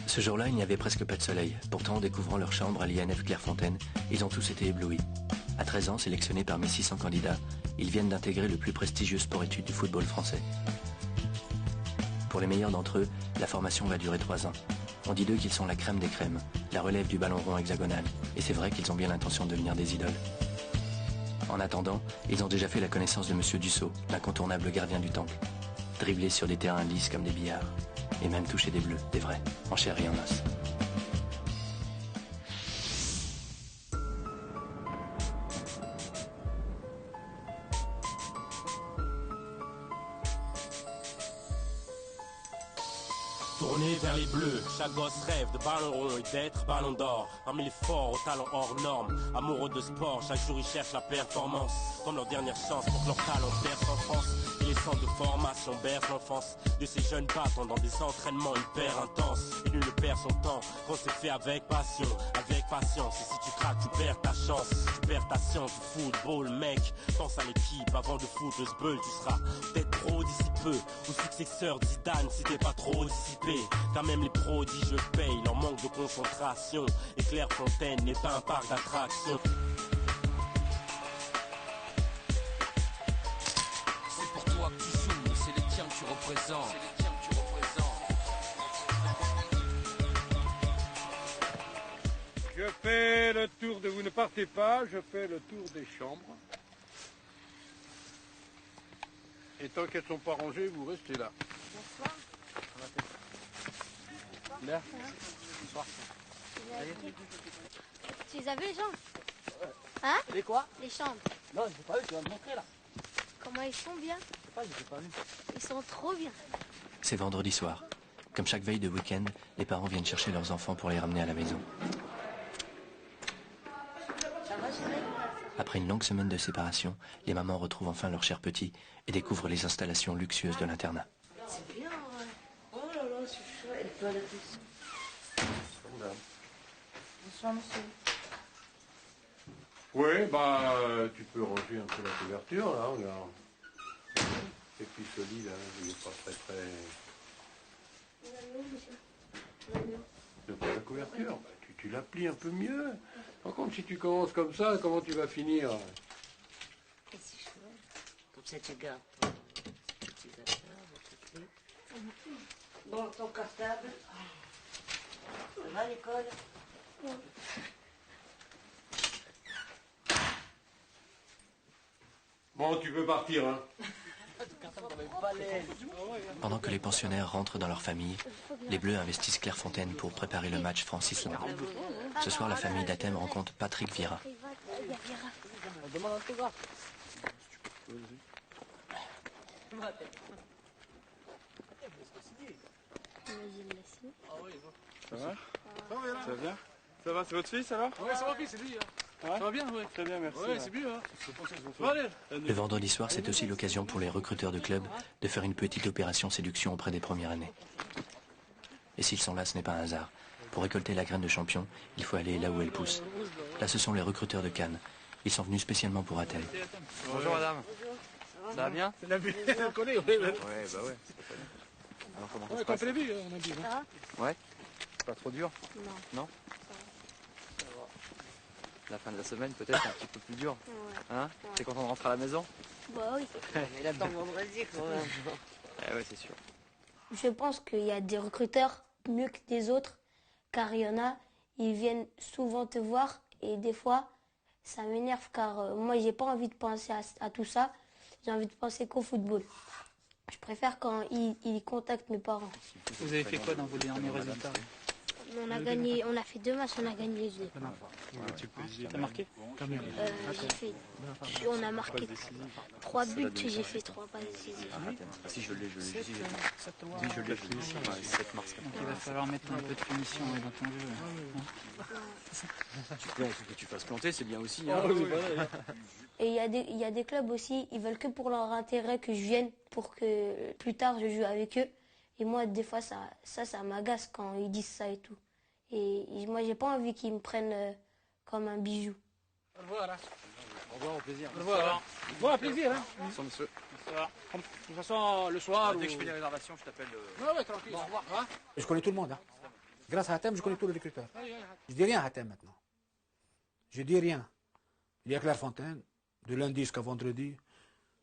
Ce jour-là, il n'y avait presque pas de soleil. Pourtant, en découvrant leur chambre à l'INF Clairefontaine, ils ont tous été éblouis. À 13 ans, sélectionnés parmi 600 candidats, ils viennent d'intégrer le plus prestigieux sport-études du football français. Pour les meilleurs d'entre eux, la formation va durer 3 ans. On dit d'eux qu'ils sont la crème des crèmes, la relève du ballon rond hexagonal. Et c'est vrai qu'ils ont bien l'intention de devenir des idoles. En attendant, ils ont déjà fait la connaissance de Monsieur Dussault, l'incontournable gardien du temple. Dribblé sur des terrains lisses comme des billards. Et même toucher des bleus, des vrais, en chair et en os. Tourné vers les bleus, chaque gosse rêve de ballon rond et d'être ballon d'or. Parmi les forts aux talents hors normes, amoureux de sport, chaque jour ils cherchent la performance. Comme leur dernière chance pour que leur talent perce en France. Et les centres de formation bercent l'enfance de ces jeunes battants dans des entraînements hyper intenses. Et nul ne perd son temps quand c'est fait avec passion, avec patience. Et si tu craques, tu perds ta chance, tu perds ta science du football, mec. Pense à l'équipe avant de foutre le sbeul, tu seras peut-être trop d'ici peu. Ou successeur d'Zidane si t'es pas trop dissipé. Car même les prodiges payent leur manque de concentration. Et Clairefontaine n'est pas un parc d'attractions. C'est pour toi que tu joues, c'est les tiens que tu représentes. Je fais le tour de... Vous ne partez pas, je fais le tour des chambres. Et tant qu'elles ne sont pas rangées, vous restez là. Bonsoir. Bien. Bonsoir. Tu les as vus les chambres? Hein? Les quoi? Les chambres. Non, je n'ai pas vu, tu vas me montrer là. Comment ils sont bien? Je sais pas, je les ai pas vus. Ils sont trop bien. C'est vendredi soir. Comme chaque veille de week-end, les parents viennent chercher leurs enfants pour les ramener à la maison. Ça va, chérie? Après une longue semaine de séparation, les mamans retrouvent enfin leurs chers petits et découvrent les installations luxueuses de l'internat. C'est bien, ouais. Oh là là, c'est chouette. Et toi, la plus. Bonsoir, monsieur. Oui, bah, tu peux ranger un peu la couverture, là, regarde. C'est plus solide, là, il n'est pas très... De quoi la couverture? Bah, tu la plies un peu mieux. Par contre, si tu commences comme ça, comment tu vas finir? C'est chouette. Comme ça, tu gardes ton petit affaire, votre clé. Bon, ton cartable. Ça va à l'école? Bon, tu peux partir, hein. Pendant que les pensionnaires rentrent dans leur famille, les Bleus investissent Clairefontaine pour préparer le match France-Islande. Ce soir, la famille d'Athème rencontre Patrick Vieira. Demande un autographe. Ça va? Ça va bien? Ça va, c'est votre fils alors? Oui, c'est mon fils, c'est lui. Hein. Ça va bien, oui. Très bien, merci. Oui, c'est mieux. Hein. Bon, allez. Le vendredi soir, c'est aussi l'occasion pour les recruteurs de club de faire une petite opération séduction auprès des premières années. Et s'ils sont là, ce n'est pas un hasard. Pour récolter la graine de champion, il faut aller là où elle pousse. Là, ce sont les recruteurs de Cannes. Ils sont venus spécialement pour Athènes. Bonjour madame. Ça va bien? On a vu, on connaît, oui. Ouais, bah ouais. Alors comment ça se Ouais, passe? on l'a vu, on a vu. Hein. Ouais. Pas trop dur? Non. Non? Ça va. La fin de la semaine peut-être un petit peu plus dur. Ouais. Hein? T'es content de rentrer à la maison? Bah oui. Mais il attend vendredi quand même. Eh ouais, c'est sûr. Je pense qu'il y a des recruteurs mieux que des autres, car il y en a, ils viennent souvent te voir et des fois, ça m'énerve car moi, j'ai pas envie de penser à tout ça. J'ai envie de penser qu'au football. Je préfère quand ils contactent mes parents. Vous avez fait quoi dans vos derniers résultats? On a gagné, on a fait 2 matchs, on a gagné les 2. T'as marqué? On a marqué 3 buts, j'ai fait 3 passes décisives. Si je l'ai. Oui, je l'ai fini ici, 7 mars. Donc il va falloir mettre un peu de punition dans ton jeu. Que tu fasses planter, c'est bien aussi. Hein. Et il y a des clubs aussi, ils veulent que pour leur intérêt que je vienne pour que plus tard je joue avec eux. Et moi, des fois, ça m'agace quand ils disent ça et tout. Et moi, j'ai pas envie qu'ils me prennent comme un bijou. Au revoir. Hein. Au revoir, au plaisir. Au revoir. Bon, à plaisir. Hein. Bonsoir, monsieur. De toute façon, le soir... Dès que je fais des réservations, je t'appelle... Ouais, tranquille. Bon, au revoir. Hein. Je connais tout le monde. Hein. Grâce à Hatem, je connais tous les recruteurs. Je dis rien à Hatem maintenant. Je dis rien. Il y a Clairefontaine, de lundi jusqu'à vendredi.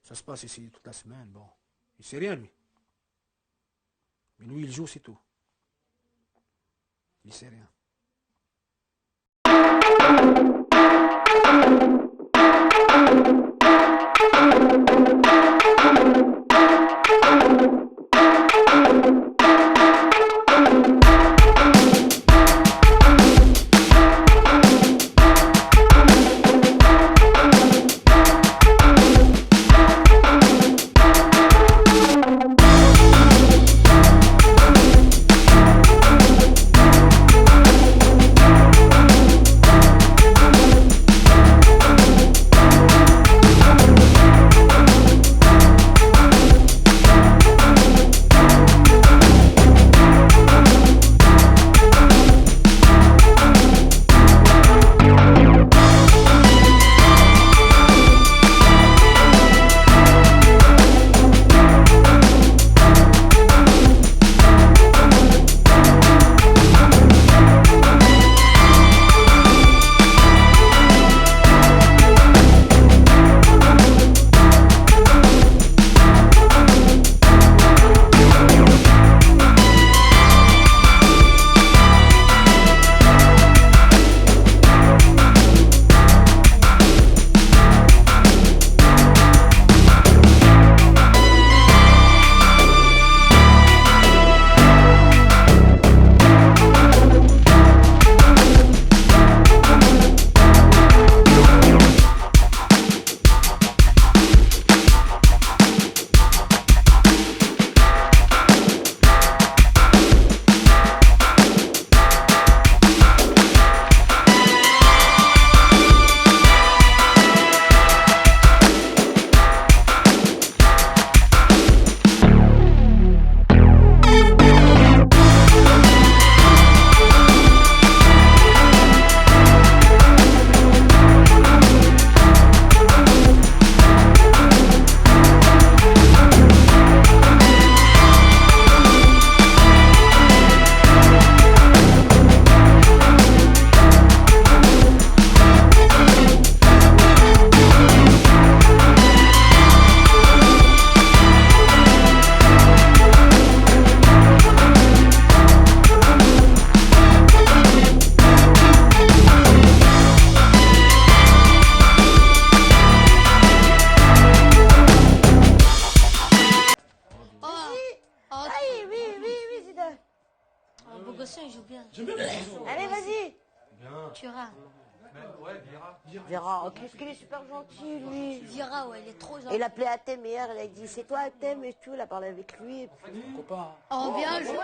Ça se passe ici toute la semaine. Bon, il sait rien, lui. Mais lui, il joue, c'est tout. Il sait rien. Il joue bien. Allez, vas-y. Thuram. Ouais, Vira. Vira, oh, qu'est-ce qu'il est super gentil, lui. Vira, ouais, il est trop gentil. Et il appelait Hatem hier, il a dit c'est toi Hatem et tout, il a parlé avec lui. Et puis... Copain. Oh, bien joué.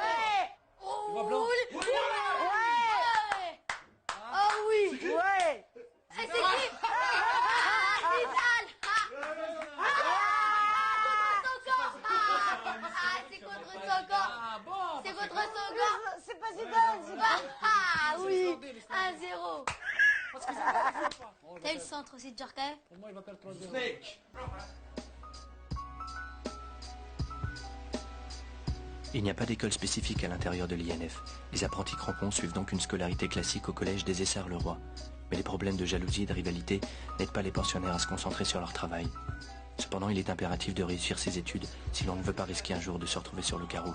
Oh, Tu vois blanc. Ouais. Oh oui. Ouais. C'est qui? C'est contre son corps. C'est contre son corps. C'est pas Zidane, c'est pas. Ah oui. 1-0. T'as eu le centre aussi de Djarkaev? Pour moi, il va perdre 3-0. Snake. Il n'y a pas d'école spécifique à l'intérieur de l'INF. Les apprentis crampons suivent donc une scolarité classique au collège des Essarts-le-Roi. Mais les problèmes de jalousie et de rivalité n'aident pas les pensionnaires à se concentrer sur leur travail. Cependant, il est impératif de réussir ses études si l'on ne veut pas risquer un jour de se retrouver sur le carreau.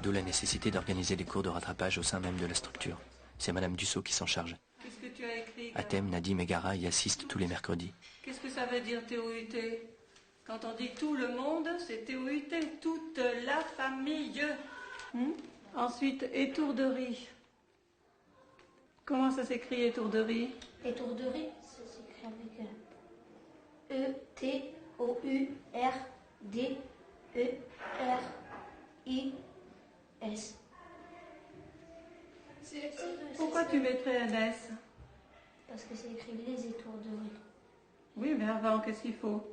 D'où la nécessité d'organiser des cours de rattrapage au sein même de la structure. C'est Madame Dussault qui s'en charge. Qu'est-ce que tu as écrit? Hatem, Nadim et Gara y assistent tous les mercredis. Qu'est-ce que ça veut dire TOUT? Quand on dit tout le monde, c'est TOUT, toute la famille. Ensuite, étourderie. Comment ça s'écrit étourderie? Étourderie, ça s'écrit avec E-T-O-U-R-D-E-R-I-S. Pourquoi tu mettrais un S? Parce que c'est écrit les étourderies. Oui, mais avant, qu'est-ce qu'il faut?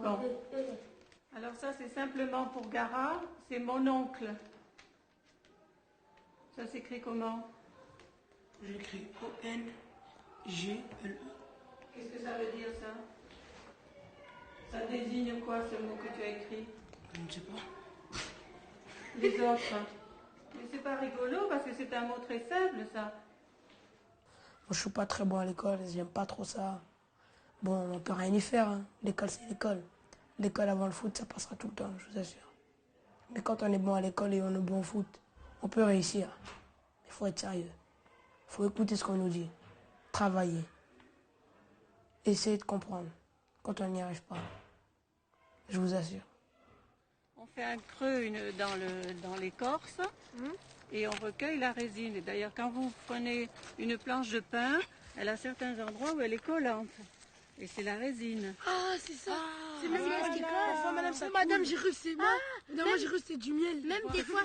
Bon. E. Alors ça, c'est simplement pour Gara, c'est mon oncle. Ça s'écrit comment? J'écris O-N-G-L-E. Qu'est-ce que ça veut dire, ça? Ça désigne quoi, ce mot que tu as écrit? Je ne sais pas. Les autres? Mais c'est pas rigolo parce que c'est un mot très simple, ça. Moi, je suis pas très bon à l'école, j'aime pas trop ça. Bon, on peut rien y faire, hein. L'école, c'est l'école. L'école avant le foot, ça passera tout le temps, je vous assure. Mais quand on est bon à l'école et on est bon au foot, on peut réussir. Il faut être sérieux. Il faut écouter ce qu'on nous dit. Travailler. Essayer de comprendre quand on n'y arrive pas. Je vous assure. On fait un creux dans l'écorce et on recueille la résine. Et d'ailleurs, quand vous prenez une planche de pain, elle a certains endroits où elle est collante. Et c'est la résine. Ah, c'est ça. C'est même voilà. ce qui colle. Madame, ça madame, j'ai cru c'est moi. Non, moi j'ai cru c'est du miel. Même des fois.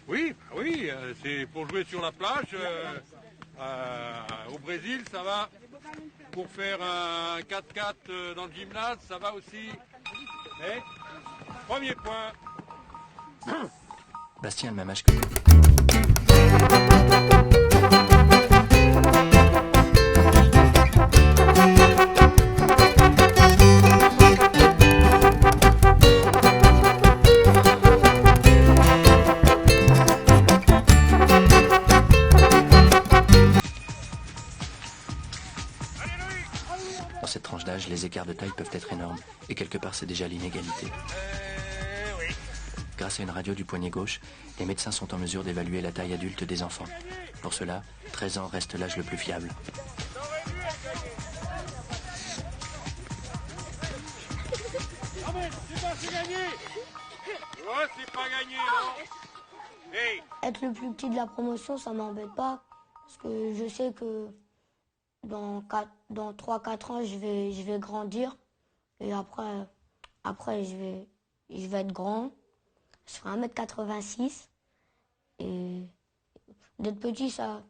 Oui, oui, c'est pour jouer sur la plage. Au Brésil, ça va. Pour faire un 4x4 dans le gymnase, ça va aussi. Et premier point. Bastien a le même âge que toi. Dans cette tranche d'âge, les écarts de taille peuvent être énormes, et quelque part c'est déjà l'inégalité. Grâce à une radio du poignet gauche, les médecins sont en mesure d'évaluer la taille adulte des enfants. Pour cela, 13 ans reste l'âge le plus fiable. C'est gagné. Ouais, c'est pas gagné, non. Hey. Être le plus petit de la promotion, ça m'embête pas. Parce que je sais que dans 3-4 ans, je vais grandir. Et après je vais être grand. Je ferai 1m86. Et d'être petit, ça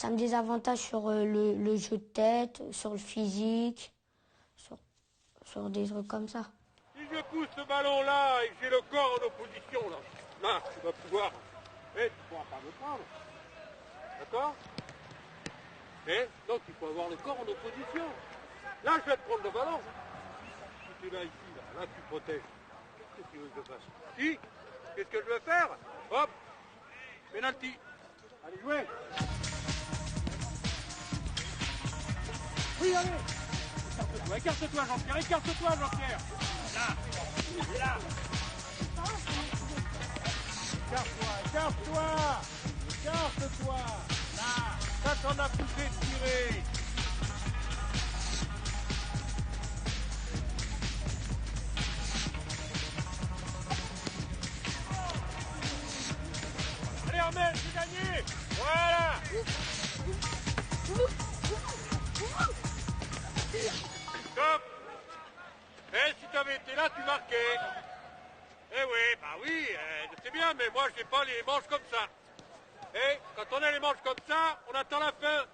me désavantage sur le jeu de tête, sur le physique, sur des trucs comme ça. Si je pousse ce ballon-là et que j'ai le corps en opposition, là, tu vas pouvoir... tu pourras pas me prendre. D'accord? Donc il faut avoir le corps en opposition. Là, je vais te prendre le ballon. Si tu es là, ici, là tu protèges. Qu'est-ce que tu veux que je fasse? Si? Qu'est-ce que je vais faire? Hop! Penalty. Allez, jouez! Oui, allez! Écarte-toi, Jean-Pierre! Écarte-toi, Jean-Pierre! Là! Écarte-toi! Là! Ça t'en a poussé de tirer! Allez, Armel, c'est gagné! Voilà! Stop! Si t'avais été là, tu marquais. Oui, bah oui, c'est bien, mais moi, j'ai pas les manches comme ça. Quand on a les manches comme ça, on attend la fin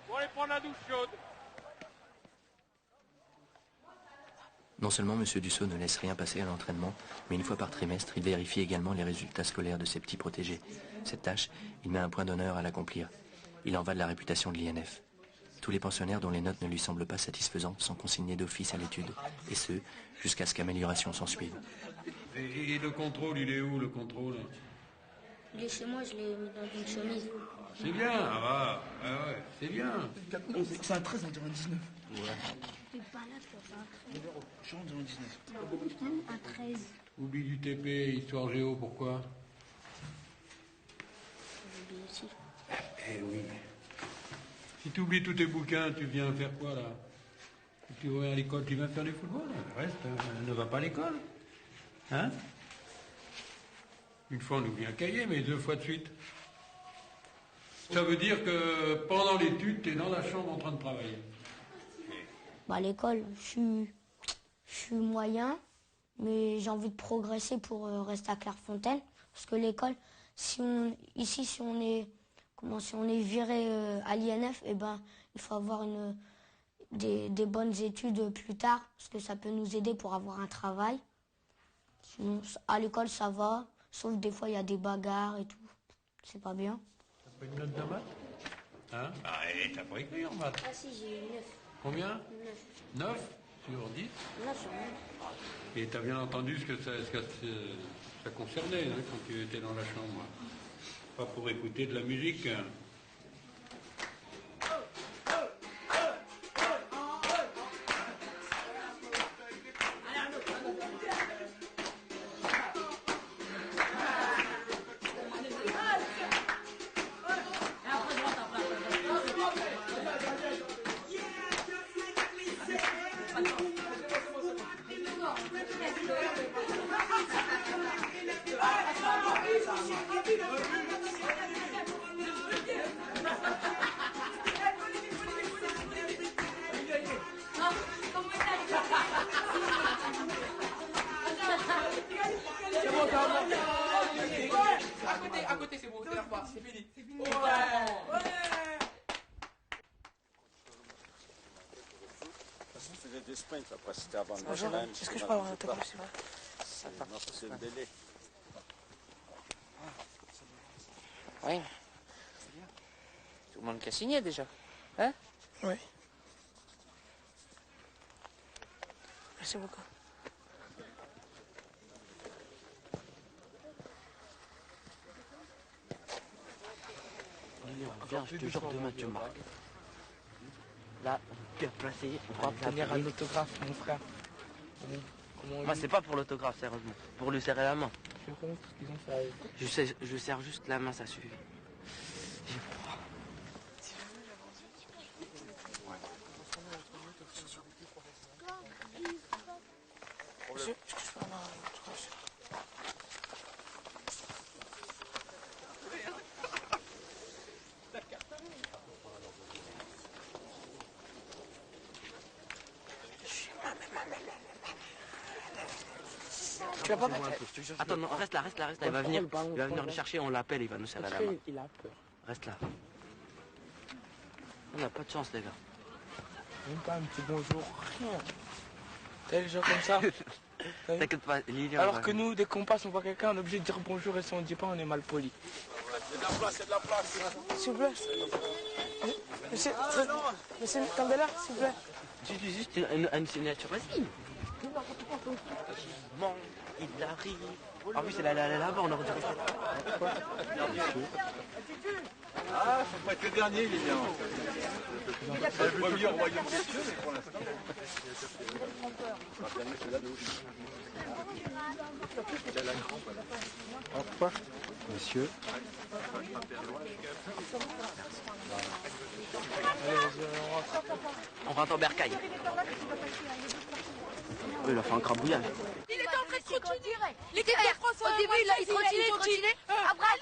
pour aller prendre la douche chaude. Non seulement M. Dussault ne laisse rien passer à l'entraînement, mais une fois par trimestre, il vérifie également les résultats scolaires de ses petits protégés. Cette tâche, il met un point d'honneur à l'accomplir. Il en va de la réputation de l'INF. Tous les pensionnaires dont les notes ne lui semblent pas satisfaisantes sont consignés d'office à l'étude, et ce, jusqu'à ce qu'amélioration s'ensuive. Et le contrôle, il est où, le contrôle? Il est chez moi, je l'ai mis dans une chemise. C'est bien, ouais, c'est bien. C'est un 13, on dirait un 19. C'est pas là que c'est un 13. Je rentre dans un 19. Un 13. Oublie du TP, histoire géo, pourquoi? J'ai oublié aussi. Eh oui. Si tu oublies tous tes bouquins, tu viens faire quoi, là? Tu vas à l'école, tu viens faire du football? Reste, ne va pas à l'école. Hein? Une fois, on oublie un cahier, mais 2 fois de suite. Ça veut dire que pendant l'étude, tu es dans la chambre en train de travailler. Bah, à l'école, je suis moyen. mais j'ai envie de progresser pour rester à Clairefontaine. Parce que l'école, si on est viré à l'INF, eh ben, il faut avoir des bonnes études plus tard, parce que ça peut nous aider pour avoir un travail. Sinon, à l'école, ça va, sauf des fois, il y a des bagarres et tout. C'est pas bien. T'as pas une note de maths? Hein? Ah, et t'as pas écrit en maths? Ah si, j'ai eu 9. Combien? 9. 9 sur 10? 9 sur 9. Et t'as bien entendu ce que ça concernait hein, quand tu étais dans la chambre? Pas pour écouter de la musique. À côté, c'est bon, c'est la part, c'est fini. Ouais. On faisait des sprints, après c'était avant le match. Est-ce que je peux avoir un autographe, s'il vous plaît? C'est le délai. Oui. Tout le monde qui a signé déjà. Hein? Oui. Merci beaucoup. Viens, je te jure, demain tu marques. Là, bien placé. On va obtenir un autographe, mon frère. Moi, c'est pas pour l'autographe, sérieusement. Pour lui serrer la main. Je sais comment ce qu'ils ont fait. Je serre juste la main, ça suffit. J'ai froid. Monsieur, est-ce que je peux avoir un autographe? Tu vas pas mettre... Attends, non, reste là. Il va venir le chercher, on l'appelle, il va nous serrer la main. Il a peur. Reste là. On n'a pas de chance, les gars. Même pas un petit bonjour, rien. T'as les gens comme ça. T'inquiète pas, Lilian. Alors que nous, dès qu'on passe, on voit quelqu'un, on est obligé de dire bonjour et si on ne dit pas, on est mal poli. Il y a de la place, il y a de la place. S'il vous plaît. Monsieur Candela, s'il vous plaît. Tu dis juste une signature, vas-y. Bon, il arrive. Ah oui, c'est là-bas, on aurait dû rester là. Ah, faut pas être le dernier, Lilian. C'est le premier au royaume des cieux, mais pour l'instant. Au revoir, monsieur. On rentre en bercail. Il a fait un crabouillage. Il était en train de trottiner. L'équipe de France, au début, il trottinait. Après,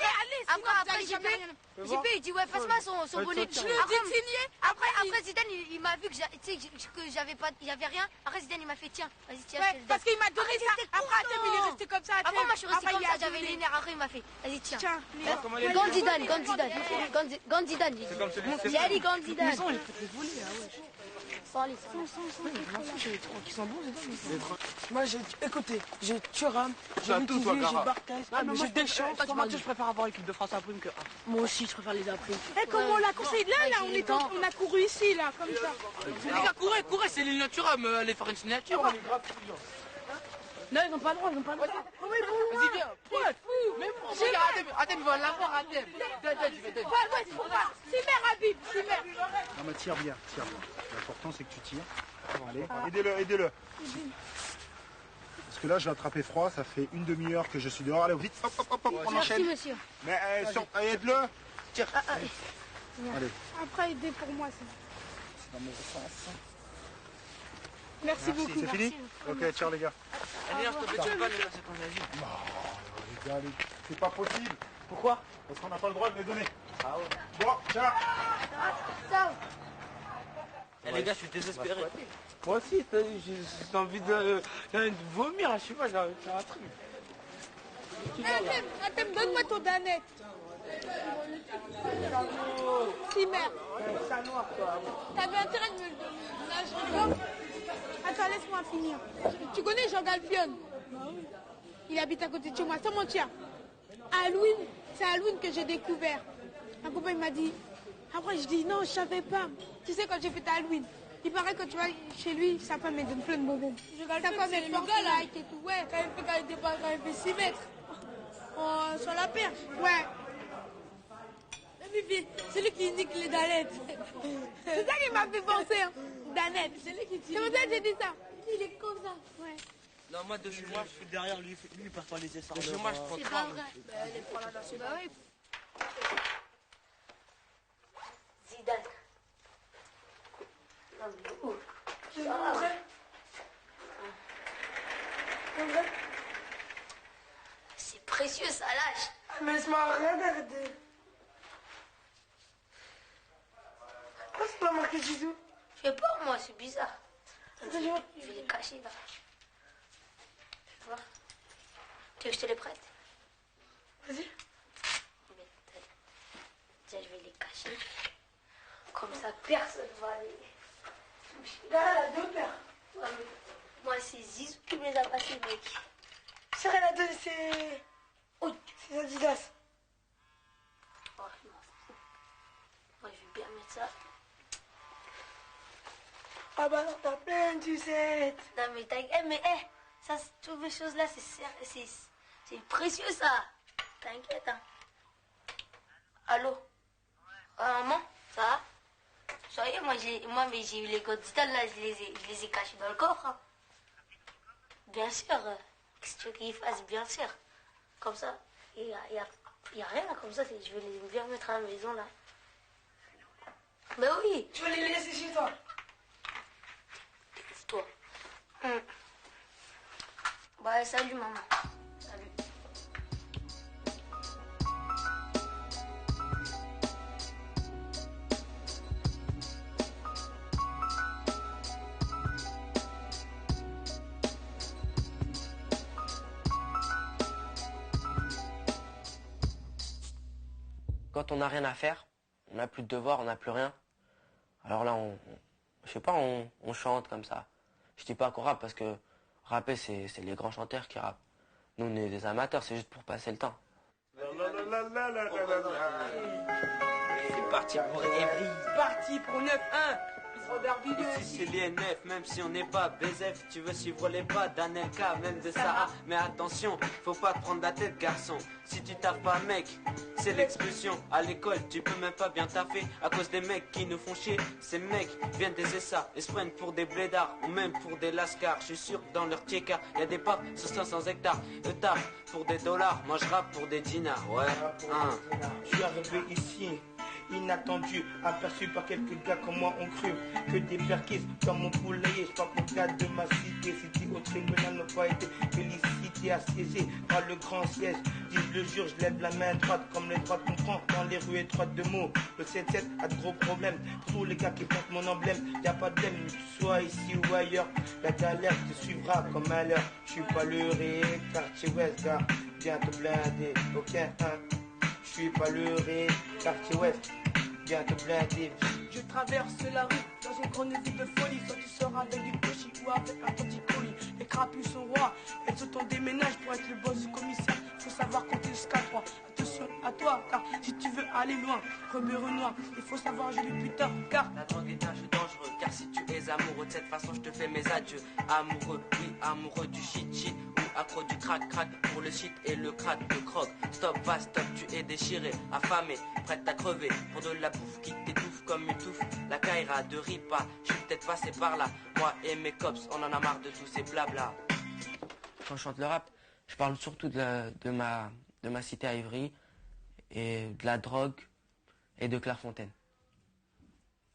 JP, il dit ouais, passe-moi son bonnet. Je le dis signé. Après, Zidane, il m'a vu que j'avais rien. Après, Zidane, il m'a fait tiens, vas-y, tiens. Parce qu'il m'a donné ça. Après, il est resté comme ça. Avant, moi, je suis resté comme ça, j'avais les nerfs. Après, il m'a fait vas-y, tiens. Gandidane. C'est comme celui-ci. Allez, Gandidane. Ils fait voler, qui sont bons, moi, écoutez, j'ai Thuram, j'ai Mitivé, j'ai Barthez, j'ai Deschamps. Je préfère avoir l'équipe de France à prime que. Moi aussi, je préfère les apprises. Eh, comment on l'a conseillé là, on a couru ici, là, comme ça. Les gars, courez, c'est l'île Thuram, allez faire une signature. Non, ils n'ont pas le droit, Vas-y, viens. Mais Adem, il va l'avoir, Adem. C'est mère, Habib, c'est mère. Non, mais tire bien. L'important, c'est que tu tires. Bon, allez, aidez-le. Parce que là, je vais attraper froid, ça fait une demi-heure que je suis dehors. Allez, vite, hop, on enchaîne. Merci, monsieur. Mais aide-le. Tire. Allez. Après, aidez pour moi, c'est Dans mon sens. Merci beaucoup. C'est fini? Ok, ciao les gars. Allez, on se pas, les gars, c'est quand j'ai Non, les gars, c'est pas possible. Pourquoi? Parce qu'on n'a pas le droit de les donner. Ah ouais. Bon, ciao. Ciao. Eh, les gars, je suis désespéré. Moi aussi, j'ai envie de vomir, je sais pas, j'ai envie de faire un truc. Attends, donne-moi ton danette. Si, merde. T'avais intérêt de me le donner. Là, je rigole. Attends, laisse-moi finir. Tu connais Jean Galpion? Il habite à côté de chez moi, sans mentir. Halloween, c'est Halloween que j'ai découvert. Un copain, il m'a dit. Après, je dis non, je savais pas. Tu sais, quand j'ai fait Halloween, il paraît que tu vas chez lui, sa femme, elle donne plein de bonbons. Sa femme, elle porte like et tout. Ouais, quand il fait 6 mètres. Sur la perche. Ouais. C'est lui qui nique les danettes. C'est ça qui m'a fait penser, hein. Danette. C'est lui qui dit. C'est pour ça que j'ai dit ça. Il est comme ça. Ouais. Non, moi, de chez moi, je suis derrière lui, il part pas les essais. De chez moi, je prends 3. Elle est pour la nationale. Zidane. Non, mais où? C'est vrai. C'est précieux, ça lâche. Mais laisse-moi regarder. Pourquoi c'est pas marqué Zizou? Je sais pas, moi, c'est bizarre. Attends, Je vais les cacher, là. Tu vois? Tu veux que je te les prête? Vas-y. Tiens, je vais les cacher. Comme ça, personne va les toucher. Là, elle a 2 paires. Ouais, mais moi, c'est Zizou qui me les a passés, mec. C'est elle a 2, c'est... Oui. C'est Adidas. Oh, je m'en fous. Moi, je vais bien mettre ça. Ah bah non, t'as plein de sucettes. Non, mais t'inquiète, mais ça, toutes les choses-là, c'est précieux, ça. T'inquiète, hein. Allô? Maman, ça va? Ça y est, mais j'ai eu les codes d'Italie, là, je les ai cachés dans le coffre. Hein. Bien sûr. Qu'est-ce que tu veux qu'il fasse? Bien sûr. Comme ça, il y a rien, là, comme ça, je vais les bien mettre à la maison, là. Mais oui. Tu vas les laisser chez toi? Toi. Bah, salut, maman. Salut. Quand on n'a rien à faire, on n'a plus de devoirs, on n'a plus rien. Alors là, je sais pas, on chante comme ça. Je dis pas qu'on rappe parce que rapper, c'est les grands chanteurs qui rappent. Nous, on est des amateurs, c'est juste pour passer le temps. C'est parti pour Evry. Parti pour 9-1. Ici c'est l'INF, même si on n'est pas BZF, tu veux suivre les pas d'Anelka, même de Sarah. Mais attention, faut pas te prendre la tête, garçon. Si tu taffes pas, mec, c'est l'expulsion. À l'école, tu peux même pas bien taffer à cause des mecs qui nous font chier. Ces mecs viennent des ESA et se prennent pour des blédards ou même pour des lascars. Je suis sûr que dans leur tiers y a des papes sur 500 hectares. Eux taffent pour des dollars, moi je rappe pour des dinars. Ouais, Je suis arrivé ici. Inattendu, aperçu par quelques gars comme moi ont cru que des perquises comme mon poulailler. Je parle pour le gars de ma cité. Cité au tribunal n'a pas été félicité, assiégé par le grand siège. Dis le jure, je lève la main droite comme les droits qu'on prend dans les rues étroites de mots. Le 7-7 a de gros problèmes. Pour tous les gars qui portent mon emblème, y a pas de thème, que tu sois ici ou ailleurs. La galère te suivra comme à l'heure. Je suis pas le ré, quartier ouest, gars, bientôt blindé. Ok, je suis pas le ré, quartier ouest. Je traverse la rue dans une grande ville de folie. Soit tu sors avec du cochi ou avec un petit colis. Les crapus sont rois, elles se déménage pour être le boss du commissaire. Faut savoir compter jusqu'à 3. Attention à toi, car si tu veux aller loin, Rebeu Renoir, il faut savoir jouer plus tard, car la drogue est un jeu dangereux. Car si tu es amoureux de cette façon, je te fais mes adieux. Amoureux, oui, amoureux du shit ou accro du crack pour le shit et le crack, le croc. Stop, va, stop, tu es déchiré, affamé, prête à crever pour de la bouffe qui t'étouffe comme une touffe. La caïra de Ripa, je suis peut-être passé par là. Moi et mes cops, on en a marre de tous ces blabla. Quand je chante le rap, je parle surtout de ma cité à Ivry et de la drogue et de Clairefontaine.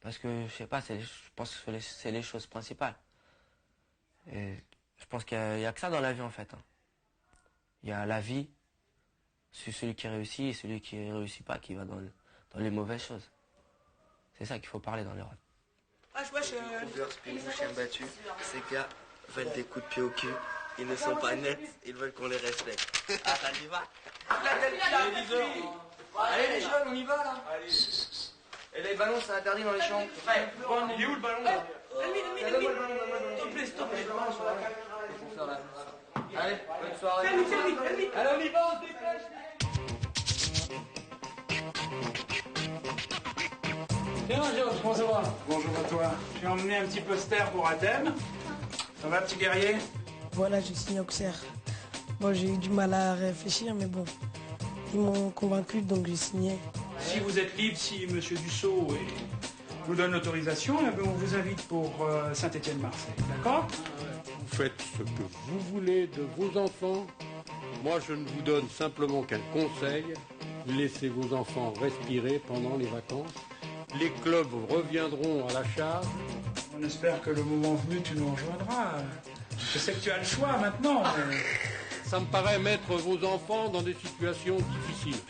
Parce que, je sais pas, je pense que c'est les choses principales. Et je pense qu'il y a que ça dans la vie, en fait. Il y a la vie, c'est celui qui réussit et celui qui réussit pas, qui va dans les mauvaises choses. C'est ça qu'il faut parler dans le rap. Couvreurs, spinous, chien battu, ces gars veulent des coups de pied au cul. Ils ne sont pas nets, ils veulent qu'on les respecte. Ah, ça y va? Allez les jeunes, on y va là. Et les ballons, c'est interdit dans les chambres. Bon, il est où le ballon là? Donne-moi le ballon, donne-moi le ballon. S'il te plaît, s'il te plaît. Allez, bonne soirée. Allez, on y va, on se dépêche. Tiens, Georges, comment ça va? Bonjour à toi. J'ai emmené un petit poster pour Athènes. Ça va, petit guerrier? Voilà, j'ai signé Auxerre. Bon, j'ai eu du mal à réfléchir, mais bon, ils m'ont convaincu, donc j'ai signé. Si vous êtes libre, si M. Dussault vous donne l'autorisation, eh bien, on vous invite pour Saint-Étienne-Marseille, d'accord? Vous faites ce que vous voulez de vos enfants. Moi, je ne vous donne simplement qu'un conseil. Laissez vos enfants respirer pendant les vacances. Les clubs reviendront à la charge. On espère que le moment venu, tu nous rejoindras. Je sais que tu as le choix maintenant, mais... Ça me paraît mettre vos enfants dans des situations difficiles.